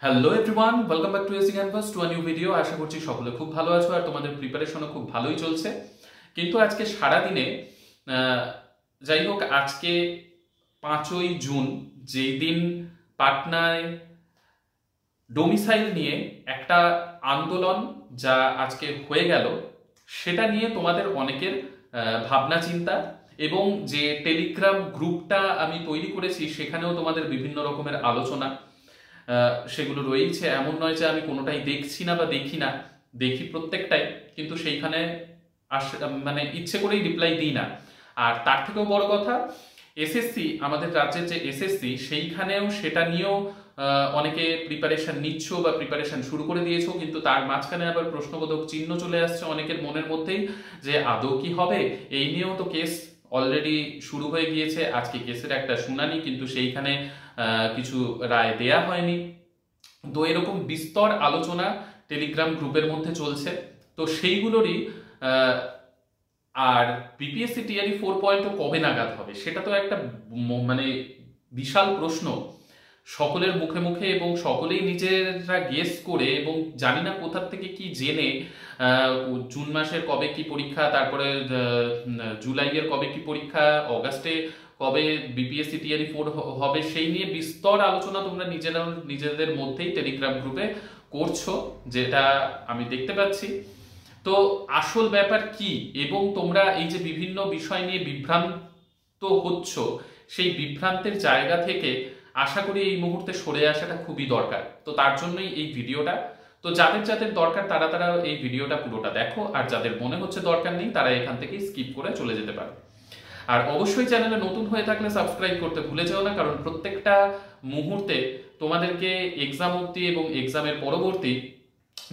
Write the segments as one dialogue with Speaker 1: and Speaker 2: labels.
Speaker 1: Hello everyone, welcome back to AC canvas to a new video. আশা করছি সকলে খুব ভালো আছো আর তোমাদের প্রিপারেশনও খুব ভালোই চলছে। কিন্তু আজকে সারাদিনে যাই হোক, আজকে 5ই জুন, যেই দিন পাটনায় ডোমিসাইল নিয়ে একটা আন্দোলন যা আজকে হয়ে গেল, সেটা নিয়ে তোমাদের অনেকের ভাবনা চিন্তা এবং যে টেলিগ্রাম গ্রুপটা আমি তৈরি করেছি সেখানেও তোমাদের বিভিন্ন রকমের আলোচনা সেগুলো রয়েছে। এমন নয় যে আমি কোনোটাই দেখছি না বা দেখি না, দেখি প্রত্যেকটাই, কিন্তু সেইখানে মানে ইচ্ছে করেই রিপ্লাই দিই না। আর তার থেকেও বড় কথা, এসএসসি, আমাদের রাজ্যের যে এসএসসি, সেইখানেও সেটা নিয়েও অনেকে প্রিপারেশন নিচ্ছ বা প্রিপারেশন শুরু করে দিয়েছো, কিন্তু তার মাঝখানে আবার প্রশ্নবোধক চিহ্ন চলে আসছে অনেকের মনের মধ্যেই যে আদৌ কি হবে। এই নিয়েও তো কেস অলরেডি শুরু হয়ে গিয়েছে। আজকে কেসের একটা শুনানি, কিন্তু সেইখানে কিছু রায় দেয়া হয়নি। তো এরকম বিস্তর আলোচনা টেলিগ্রাম গ্রুপের মধ্যে চলছে। তো সেইগুলোরই আর বিপিএসসি টিআরই 4.0 কবে নাগাদ হবে সেটা তো একটা মানে বিশাল প্রশ্ন সকলের মুখে মুখে, এবং সকলেই নিজেরা গেস করে এবং জানি না কোথা থেকে কি জেনে জুন মাসের কবে কি পরীক্ষা, তারপরে জুলাইয়ের কবে কি পরীক্ষা, অগাস্টে কবে বিপিএসসি টিআরই 4 হবে, সেই নিয়ে বিস্তর আলোচনা তোমরা নিজেদের মধ্যেই টেলিগ্রাম গ্রুপে করছো, যেটা আমি দেখতে পাচ্ছি। তো আসল ব্যাপার কি, এবং তোমরা এই যে বিভিন্ন বিষয় নিয়ে বিভ্রান্ত হচ্ছ, সেই বিভ্রান্তের জায়গা থেকে আশা করি এই মুহূর্তে সরে আসাটা খুবই দরকার। তো তার জন্যই এই ভিডিওটা। তো যাদের যাদের দরকার তারা এই ভিডিওটা পুরোটা দেখো, আর যাদের মনে হচ্ছে দরকার নেই তারা এখান থেকে স্কিপ করে চলে যেতে পারে। আর অবশ্যই চ্যানেলে নতুন হয়ে থাকলে সাবস্ক্রাইব করতে ভুলে যেও না, কারণ প্রত্যেকটা মুহূর্তে তোমাদেরকে এক্সাম অবধি এবং এক্সামের পরবর্তী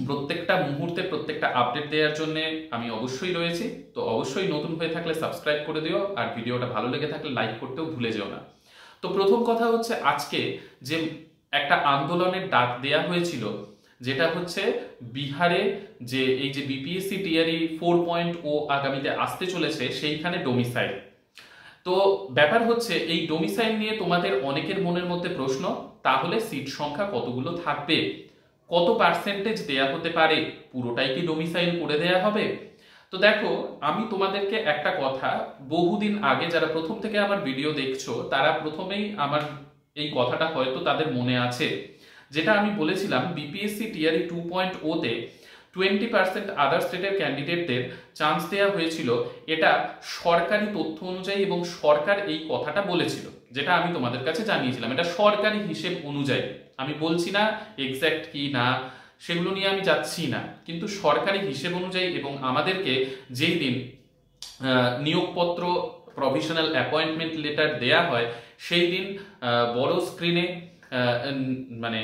Speaker 1: প্রত্যেকটা মুহূর্তে প্রত্যেকটা আপডেট দেওয়ার জন্য আমি অবশ্যই রয়েছি। তো অবশ্যই নতুন হয়ে থাকলে সাবস্ক্রাইব করে দিও, আর ভিডিওটা ভালো লেগে থাকলে লাইক করতেও ভুলে যেও না। তো প্রথম কথা হচ্ছে, আজকে যে একটা আন্দোলনের ডাক দেয়া হয়েছিল, যেটা হচ্ছে বিহারে যে এই যে বিপিএসসি টিআরই 4.0 আগামীতে আসতে চলেছে, সেইখানে ডোমিসাইল। তো ব্যাপার হচ্ছে, এই ডোমিসাইল নিয়ে তোমাদের অনেকের মনের মধ্যে প্রশ্ন, তাহলে সিট সংখ্যা কতগুলো থাকবে, কত পার্সেন্টেজ দেয়া হতে পারে, পুরোটাই কি ডোমিসাইল করে দেয়া হবে? তো দেখো, আমি তোমাদেরকে একটা কথা, বহুদিন আগে যারা প্রথম থেকে আমার ভিডিও দেখছো তারা প্রথমেই আমার এই কথাটা হয়তো তাদের মনে আছে, যেটা আমি বলেছিলাম বিপিএসসি টিআরই 2.0 তে 20% আদার স্টেটের ক্যান্ডিডেটদের চান্স দেওয়া হয়েছিল। এটা সরকারি তথ্য অনুযায়ী, এবং সরকার এই কথাটা বলেছিল, যেটা আমি তোমাদের কাছে জানিয়েছিলাম। এটা সরকারি হিসেব অনুযায়ী, আমি বলছি না এক্স্যাক্ট কি না, সেগুলো নিয়ে আমি যাচ্ছি না, কিন্তু সরকারি হিসেব অনুযায়ী। এবং আমাদেরকে যেই দিন নিয়োগপত্র, প্রভিশনাল অ্যাপয়েন্টমেন্ট লেটার দেয়া হয়, সেই দিন বড় স্ক্রিনে মানে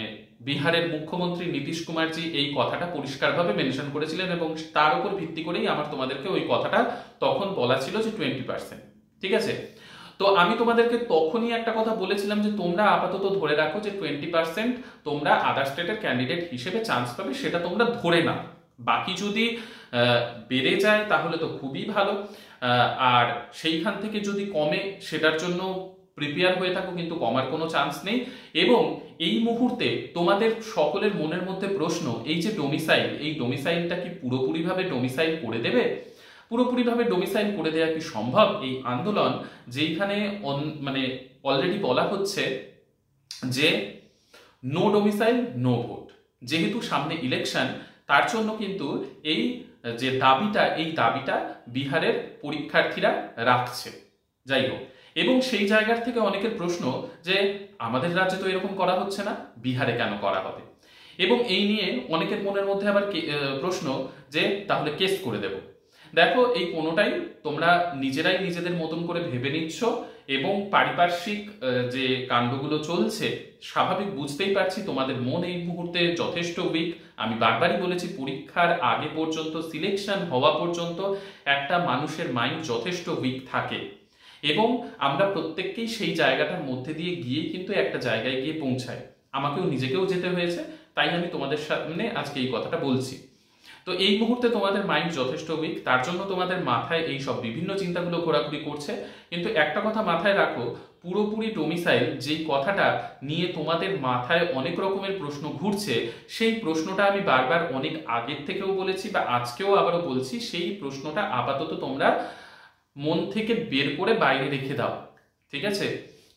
Speaker 1: বিহারের মুখ্যমন্ত্রী নীতিশ কুমারজি এই কথাটা পরিষ্কারভাবে মেনশন করেছিলেন, এবং তার উপর ভিত্তি করেই আমার তোমাদেরকে ওই কথাটা তখন বলা ছিল যে 20%। ঠিক আছে? তো আমি তোমাদেরকে তখনই একটা কথা বলেছিলাম যে তোমরা আপাতত ধরে রাখো যে 20% তোমরা আদার স্টেটের ক্যান্ডিডেট হিসেবে চান্স পাবে, সেটা তোমরা ধরে নাও। বাকি যদি বেড়ে যায় তাহলে তো খুবই ভালো, আর সেইখান থেকে যদি কমে সেটার জন্য প্রিপেয়ার হয়ে থাকো, কিন্তু কমার কোনো চান্স নেই। এবং এই মুহূর্তে তোমাদের সকলের মনের মধ্যে প্রশ্ন, এই যে ডোমিসাইল, এই ডোমিসাইলটা কি পুরোপুরিভাবে ডোমিসাইল করে দেবে? পুরোপুরিভাবে ডোমিসাইল করে দেওয়া কি সম্ভব? এই আন্দোলন যেইখানে মানে অলরেডি বলা হচ্ছে যে নো ডোমিসাইল নো ভোট, যেহেতু সামনে ইলেকশন, তার জন্য কিন্তু এই যে দাবিটা, এই দাবিটা বিহারের পরীক্ষার্থীরা রাখছে। যাই হোক, এবং সেই জায়গার থেকে অনেকের প্রশ্ন যে আমাদের রাজ্যে তো এরকম করা হচ্ছে না, বিহারে কেন করা হবে? এবং এই নিয়ে অনেকের মনের মধ্যে আবার প্রশ্ন যে তাহলে কেস করে দেব। দেখো, এই কোনোটাই তোমরা নিজেরাই নিজেদের মতন করে ভেবে নিচ্ছ, এবং পারিপার্শ্বিক যে কাণ্ডগুলো চলছে, স্বাভাবিক বুঝতেই পারছি তোমাদের মন এই মুহূর্তে যথেষ্ট উইক। আমি বারবারই বলেছি, পরীক্ষার আগে পর্যন্ত, সিলেকশন হওয়া পর্যন্ত একটা মানুষের মাইন্ড যথেষ্ট উইক থাকে, এবং আমরা প্রত্যেককেই সেই জায়গাটার মধ্যে দিয়ে গিয়ে কিন্তু একটা জায়গায় গিয়ে পৌঁছায়। আমাকেও নিজেকেও যেতে হয়েছে, তাই আমি তোমাদের সামনে আজকে এই কথাটা বলছি। তো এই মুহূর্তে তোমাদের মাইন্ড যথেষ্ট উইক, তার জন্য তোমাদের মাথায় এই সব বিভিন্ন চিন্তাগুলো ঘোরাঘুরি করছে। কিন্তু একটা কথা মাথায় রাখো, পুরোপুরি ডোমিসাইল যেই কথাটা নিয়ে তোমাদের মাথায় অনেক রকমের প্রশ্ন ঘুরছে, সেই প্রশ্নটা আমি বারবার অনেক আগের থেকেও বলেছি বা আজকেও আবারও বলছি, সেই প্রশ্নটা আপাতত তোমরা মন থেকে বের করে বাইরে রেখে দাও, ঠিক আছে?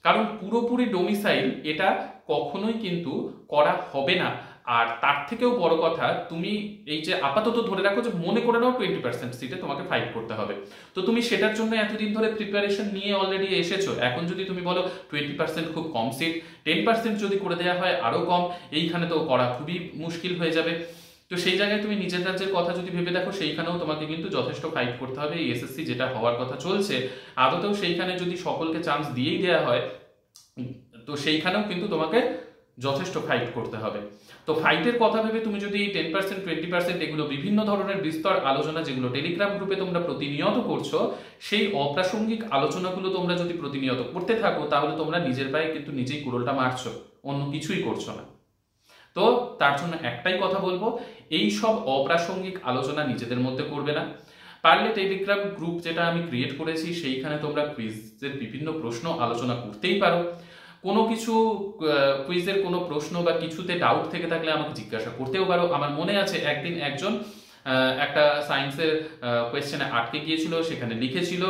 Speaker 1: কারণ পুরোপুরি ডোমিসাইল এটা কখনোই কিন্তু করা হবে না। আর তার থেকেও বড় কথা, তুমি এই যে আপাতত ধরে রাখো যে মনে করে নাও 20% সিটে তোমাকে ফাইট করতে হবে, তো তুমি সেটার জন্য এতদিন ধরে প্রিপারেশন নিয়ে অলরেডি এসেছো। এখন যদি তুমি বলো 20% খুব কম সিট, 10% যদি করে দেওয়া হয় আরো কম, এইখানে তো করা খুবই মুশকিল হয়ে যাবে। তো সেই জায়গায় তুমি নিজের রাজ্যের কথা যদি ভেবে দেখো, সেইখানেও তোমাকে কিন্তু যথেষ্ট ফাইট করতে হবে। এই এসএসসি যেটা হওয়ার কথা চলছে, আদতেও সেইখানে যদি সকলকে চান্স দিয়েই দেওয়া হয়, তো সেইখানেও কিন্তু তোমাকে যথেষ্ট ফাইট করতে হবে। তো ফাইটের কথা ভেবে তুমি যদি 10% 20% এগুলো বিভিন্ন ধরনের বিস্তর আলোচনা যেগুলো টেলিগ্রাম গ্রুপে তোমরা প্রতিনিয়ত করছো, সেই অপ্রাসঙ্গিক আলোচনাগুলো তোমরা যদি প্রতিনিয়ত করতে থাকো, তাহলে তোমরা নিজের পায়ে কিন্তু নিজেই কুড়োলটা মারছো, অন্য কিছুই করছো না। তো তার জন্য একটাই কথা বলবো, এই সব অপ্রাসঙ্গিক আলোচনা নিজেদের মধ্যে করবে না। পারলে টেলিগ্রাম গ্রুপ যেটা আমি ক্রিয়েট করেছি, সেইখানে তোমরা কুইজের বিভিন্ন প্রশ্ন আলোচনা করতেই পারো। কোনো কিছু কুইজের কোনো প্রশ্ন বা কিছুতে ডাউট থেকে থাকলে আমাকে জিজ্ঞাসা করতেও পারো। আমার মনে আছে একদিন একজন একটা সায়েন্সের কোয়েশ্চেনে আটকে গিয়েছিল, সেখানে লিখেছিল,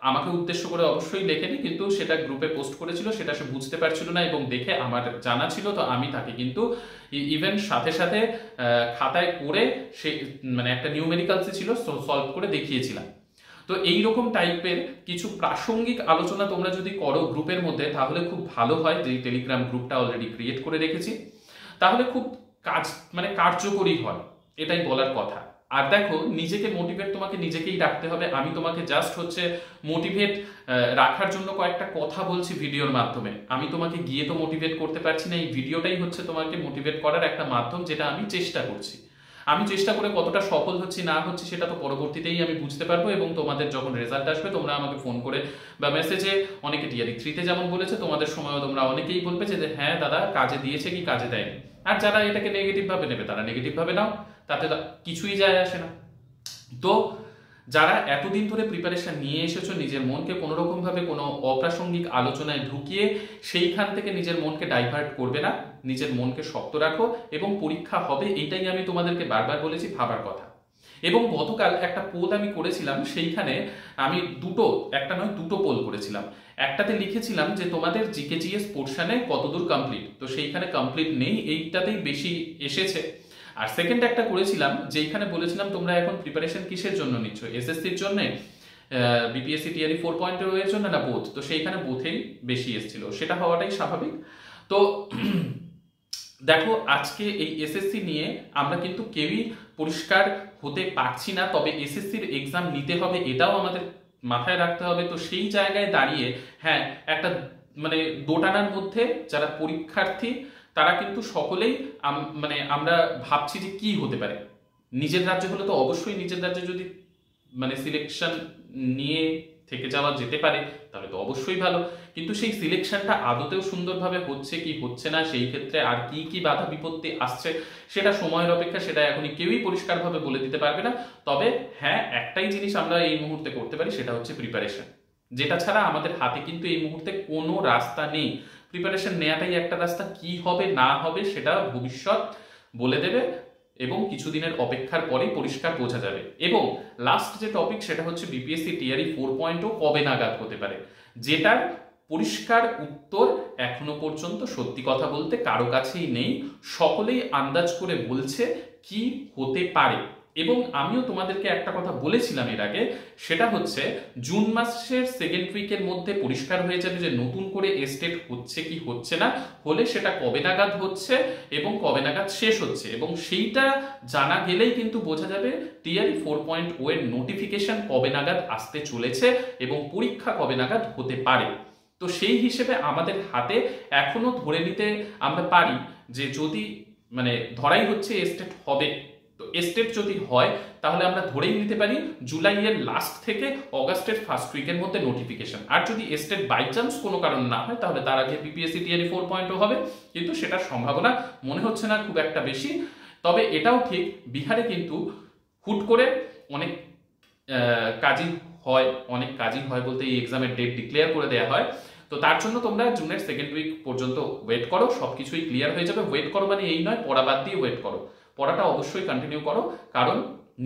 Speaker 1: আমাকে উদ্দেশ্য করে অবশ্যই লেখেনি, কিন্তু সেটা গ্রুপে পোস্ট করেছিল, সেটা সে বুঝতে পারছিল না এবং দেখে আমার জানা ছিল, তো আমি তাকে কিন্তু ইভেন সাথে সাথে খাতায় করে সে মানে একটা নিউমেরিক্যালসে ছিল, সলভ করে দেখিয়েছিলাম। তো এইরকম টাইপের কিছু প্রাসঙ্গিক আলোচনা তোমরা যদি করো গ্রুপের মধ্যে, তাহলে খুব ভালো হয়। যে টেলিগ্রাম গ্রুপটা অলরেডি ক্রিয়েট করে রেখেছি, তাহলে খুব কার্যকরী হয়, এটাই বলার কথা। আর দেখো, নিজেকে মোটিভেট তোমাকে নিজেকেই রাখতে হবে। আমি তোমাকে জাস্ট মোটিভেট রাখার জন্য কয়েকটা কথা বলছি ভিডিওর মাধ্যমে। আমি তোমাকে গিয়ে তো মোটিভেট করতে পারছি না, এই ভিডিওটাই তোমাকে মোটিভেট করার একটা মাধ্যম, যেটা আমি চেষ্টা করছি। আমি চেষ্টা করে কতটা সফল হচ্ছি না হচ্ছি সেটা তো পরবর্তীতেই আমি বুঝতে পারবো, এবং তোমাদের যখন রেজাল্ট আসবে তোমরা আমাকে ফোন করে বা মেসেজে, অনেকে টিআরই 3-তে যেমন বলেছে, তোমাদের সময়ও তোমরা অনেকেই বলবে যে হ্যাঁ দাদা, কাজে দিয়েছে কি কাজে দেয়নি। আর যারা এটাকে নেগেটিভ ভাবে নেবে তারা নেগেটিভ ভাবে নাও, তাতে কিছুই যায় আসে না। তো যারা এতদিন ধরে প্রিপারেশন নিয়ে এসেছো, নিজের মনকে কোনো রকম ভাবে কোনো অপ্রাসঙ্গিক আলোচনায় ঢুকিয়ে সেইখান থেকে নিজের মনকে ডাইভার্ট করবে না, নিজের মনকে শক্ত রাখো, এবং পরীক্ষা হবে, এইটাই আমি তোমাদেরকে বারবার বলেছি ভাবার কথা। এবং গতকাল একটা পোল আমি করেছিলাম, সেইখানে আমি একটা নয় দুটো পোল করেছিলাম। একটাতে লিখেছিলাম যে তোমাদের জিকেজিএস পোর্শনে কতদূর কমপ্লিট, তো সেইখানে কমপ্লিট নেই, এইটাতেই বেশি এসেছে। আর সেকেন্ড একটা করেছিলাম, যেখানে বলেছিলাম তোমরা এখন প্রিপারেশন কিসের জন্য নিচ্ছ, এসএসসির জন্য, বিপিএসসি টিআরই 4.0 এর জন্য, না বোথ, তো সেইখানে বোথেই বেশি এসেছিল, সেটা হওয়াটাই স্বাভাবিক। তো দেখো, আজকে এই এসএসসি নিয়ে আমরা কিন্তু কেউই পরিষ্কার হতে পারছি না, তবে এসএসসির এক্সাম নিতে হবে এটাও আমাদের মাথায় রাখতে হবে। তো সেই জায়গায় দাঁড়িয়ে হ্যাঁ, একটা মানে দোটানার মধ্যে যারা পরীক্ষার্থী, তারা কিন্তু সকলেই আমরা ভাবছি যে কি হতে পারে। নিজের রাজ্যে হলে তো অবশ্যই, নিজের রাজ্যে যদি সিলেকশন নিয়ে থেকে যাওয়া যেতে পারে তাহলে তো অবশ্যই ভালো, কিন্তু সেই সিলেকশনটা আদতেও সুন্দরভাবে হচ্ছে কি হচ্ছে না, সেই ক্ষেত্রে আর কি কি বাধা বিপত্তি আসছে, সেটা সময়ের অপেক্ষা, সেটা এখনই কেউই পরিষ্কারভাবে বলে দিতে পারবে না। তবে হ্যাঁ, একটাই জিনিস আমরা এই মুহূর্তে করতে পারি, সেটা হচ্ছে প্রিপারেশন, যেটা ছাড়া আমাদের হাতে কিন্তু এই মুহূর্তে কোনো রাস্তা নেই। প্রিপারেশন নেওয়াটাই একটা রাস্তা, কি হবে না হবে সেটা ভবিষ্যৎ বলে দেবে, এবং কিছুদিনের অপেক্ষার পরেই পরিষ্কার বোঝা যাবে। এবং লাস্ট যে টপিক, সেটা হচ্ছে বিপিএসসি টিআরই 4.0 কবে নাগাদ হতে পারে, যেটার পরিষ্কার উত্তর এখনো পর্যন্ত সত্যি কথা বলতে কারো কাছেই নেই। সকলেই আন্দাজ করে বলছে কি হতে পারে। এবং আমিও তোমাদেরকে একটা কথা বলেছিলাম এর আগে, সেটা হচ্ছে জুন মাসের সেকেন্ড উইকের মধ্যে পরিষ্কার হয়ে যাবে যে নতুন করে এস্টেট হচ্ছে কি হচ্ছে না, হলে সেটা কবে নাগাদ হচ্ছে এবং কবে নাগাদ শেষ হচ্ছে, এবং সেইটা জানা গেলেই কিন্তু বোঝা যাবে টিআরই 4.0 এর নোটিফিকেশন কবে নাগাদ আসতে চলেছে এবং পরীক্ষা কবে নাগাদ হতে পারে। তো সেই হিসেবে আমাদের হাতে এখনো ধরে নিতে আমরা পারি যে যদি ধরাই হচ্ছে এস্টেট হবে, তো এস্টেট যদি হয় তাহলে আমরা ধরেই নিতে পারি জুলাইয়ের লাস্ট থেকে অগাস্টের ফার্স্ট উইকের মধ্যে নোটিফিকেশন। আর যদি এস্টেট বাই চান্স কোনো কারণ না হয়, তাহলে তার আগে বিপিএসসি টিআরই 4.0 হবে, কিন্তু সেটার সম্ভাবনা মনে হচ্ছে না খুব একটা বেশি। তবে এটাও ঠিক, বিহারে কিন্তু হুট করে অনেক কাজই হয় বলতে এই এক্সামের ডেট ডিক্লেয়ার করে দেওয়া হয়। তো তার জন্য তোমরা জুনের সেকেন্ড উইক পর্যন্ত ওয়েট করো, সবকিছুই ক্লিয়ার হয়ে যাবে। ওয়েট করো মানে এই নয় পড়া বাদ দিয়ে ওয়েট করো, পড়াটা অবশ্যই কন্টিনিউ করো, কারণ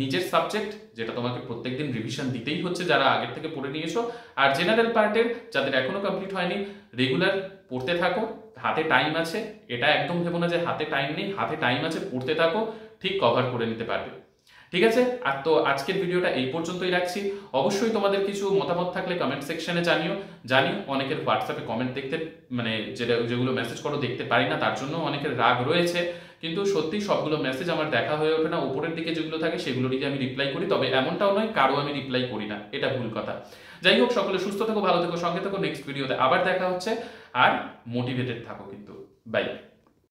Speaker 1: নিজের সাবজেক্ট যেটা তোমাকে প্রত্যেকদিন রিভিশন দিতেই হচ্ছে যারা আগের থেকে পড়ে নিয়েছো। আর জেনারেল পার্টের যাদের এখনো কমপ্লিট হয়নি, রেগুলার পড়তে থাকো, হাতে টাইম আছে, এটা একদম ভেবো না যে হাতে টাইম নেই, হাতে টাইম আছে, পড়তে থাকো, ঠিক কভার করে নিতে পারবে। ঠিক আছে, আর তো আজকের ভিডিওটা এই পর্যন্তই রাখছি। অবশ্যই তোমাদের কিছু মতামত থাকলে কমেন্ট সেকশনে জানিও। অনেকের হোয়াটসঅ্যাপে কমেন্ট দেখতে মানে যেগুলো মেসেজ করো দেখতে পারি না, তার জন্য অনেকের রাগ রয়েছে, কিন্তু সত্যি সবগুলো মেসেজ আমার দেখা হয়ে ওঠে না। উপরের দিকে যেগুলো থাকে সেগুলোরই আমি রিপ্লাই করি, তবে এমনটাও নয় কারো আমি রিপ্লাই করি না, এটা ভুল কথা। যাই হোক, সকলে সুস্থ থেকো, ভালো থেকো, সঙ্গে থেকো। নেক্সট ভিডিওতে আবার দেখা হচ্ছে, আর মোটিভেটেড থাকো কিন্তু। বাই।